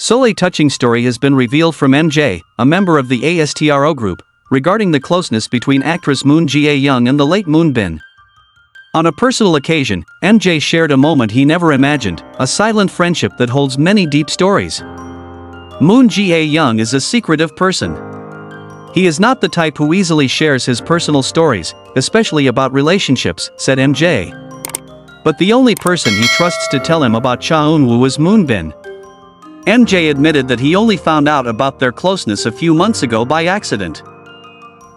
Soleil touching story has been revealed from MJ, a member of the ASTRO group, regarding the closeness between actress Moon Jae-young and the late Moon Bin. On a personal occasion, MJ shared a moment he never imagined, a silent friendship that holds many deep stories. Moon Jae-young is a secretive person. He is not the type who easily shares his personal stories, especially about relationships, said MJ. But the only person he trusts to tell him about Cha Eun-woo is Moon Bin. MJ admitted that he only found out about their closeness a few months ago by accident.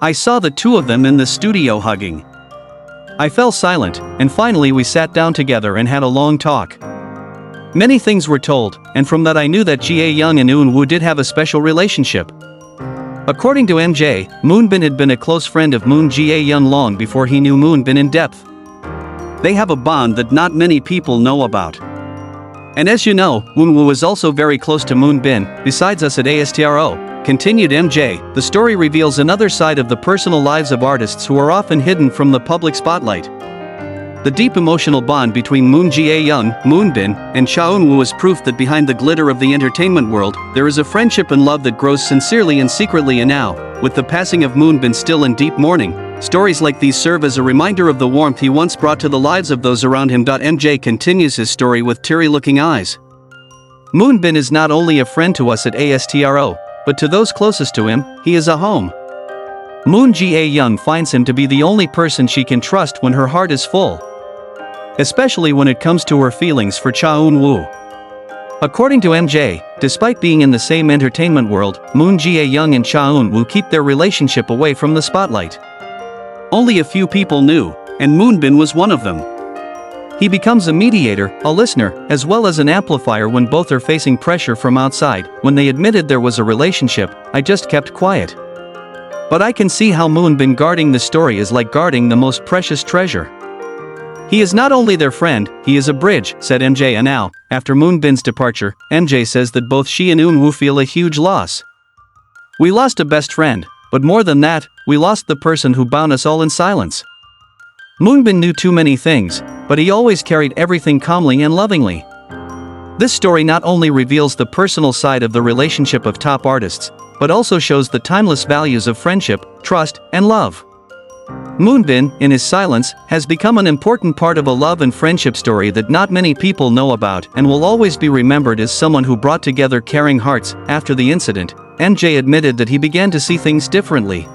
I saw the two of them in the studio hugging. I fell silent, and finally we sat down together and had a long talk. Many things were told, and from that I knew that Jae-young and Eun-woo did have a special relationship. According to MJ, Moon Bin had been a close friend of Moon Jae-young long before he knew Moon Bin in depth. They have a bond that not many people know about. And as you know, Eun-woo is also very close to Moon Bin, besides us at ASTRO, continued MJ. The story reveals another side of the personal lives of artists who are often hidden from the public spotlight. The deep emotional bond between Moon Jae-young, Moon Bin, and Cha Eun-woo is proof that behind the glitter of the entertainment world, there is a friendship and love that grows sincerely and secretly. And now, with the passing of Moon Bin still in deep mourning, stories like these serve as a reminder of the warmth he once brought to the lives of those around him. MJ continues his story with teary-looking eyes. Moon Bin is not only a friend to us at ASTRO, but to those closest to him, he is a home. Moon Jae-young finds him to be the only person she can trust when her heart is full, especially when it comes to her feelings for Cha Eun-woo. According to MJ, despite being in the same entertainment world, Moon Jae-young and Cha Eun-woo keep their relationship away from the spotlight. Only a few people knew, and Moon Bin was one of them. He becomes a mediator, a listener, as well as an amplifier when both are facing pressure from outside. When they admitted there was a relationship, I just kept quiet. But I can see how Moon Bin guarding the story is like guarding the most precious treasure. He is not only their friend, he is a bridge, said MJ. And now, after Moon Bin's departure, MJ says that both she and Eun-woo feel a huge loss. We lost a best friend, but more than that, we lost the person who bound us all in silence. Moon Bin knew too many things, but he always carried everything calmly and lovingly. This story not only reveals the personal side of the relationship of top artists, but also shows the timeless values of friendship, trust, and love. Moon Bin, in his silence, has become an important part of a love and friendship story that not many people know about and will always be remembered as someone who brought together caring hearts. After the incident, MJ admitted that he began to see things differently.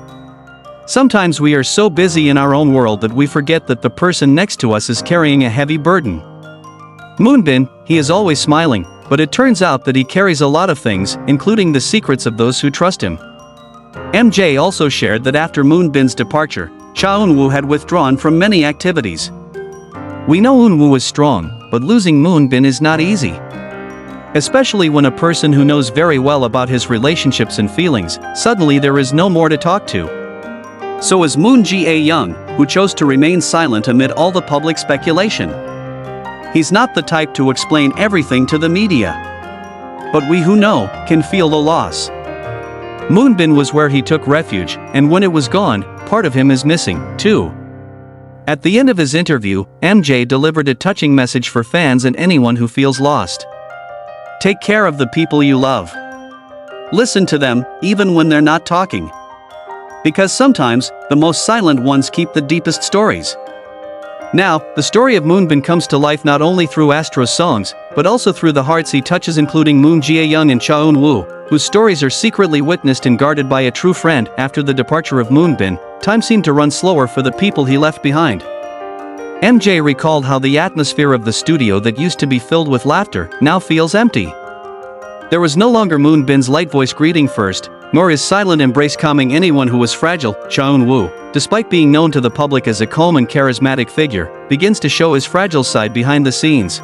Sometimes we are so busy in our own world that we forget that the person next to us is carrying a heavy burden. Moon Bin, he is always smiling, but it turns out that he carries a lot of things, including the secrets of those who trust him. MJ also shared that after Moon Bin's departure, Cha Eun-woo had withdrawn from many activities. We know Eun-woo is strong, but losing Moon Bin is not easy. Especially when a person who knows very well about his relationships and feelings, suddenly there is no more to talk to. So is Moon Jae-young, who chose to remain silent amid all the public speculation. He's not the type to explain everything to the media. But we who know, can feel the loss. Moon Bin was where he took refuge, and when it was gone, part of him is missing, too. At the end of his interview, MJ delivered a touching message for fans and anyone who feels lost. Take care of the people you love. Listen to them, even when they're not talking. Because sometimes, the most silent ones keep the deepest stories. Now, the story of Moon Bin comes to life not only through ASTRO's songs, but also through the hearts he touches, including Moon Jae-young and Cha Eun-woo, whose stories are secretly witnessed and guarded by a true friend. After the departure of Moon Bin, time seemed to run slower for the people he left behind. MJ recalled how the atmosphere of the studio that used to be filled with laughter now feels empty. There was no longer Moon Bin's light voice greeting first, nor his silent embrace calming anyone who was fragile. Cha Eun-woo, despite being known to the public as a calm and charismatic figure, begins to show his fragile side behind the scenes.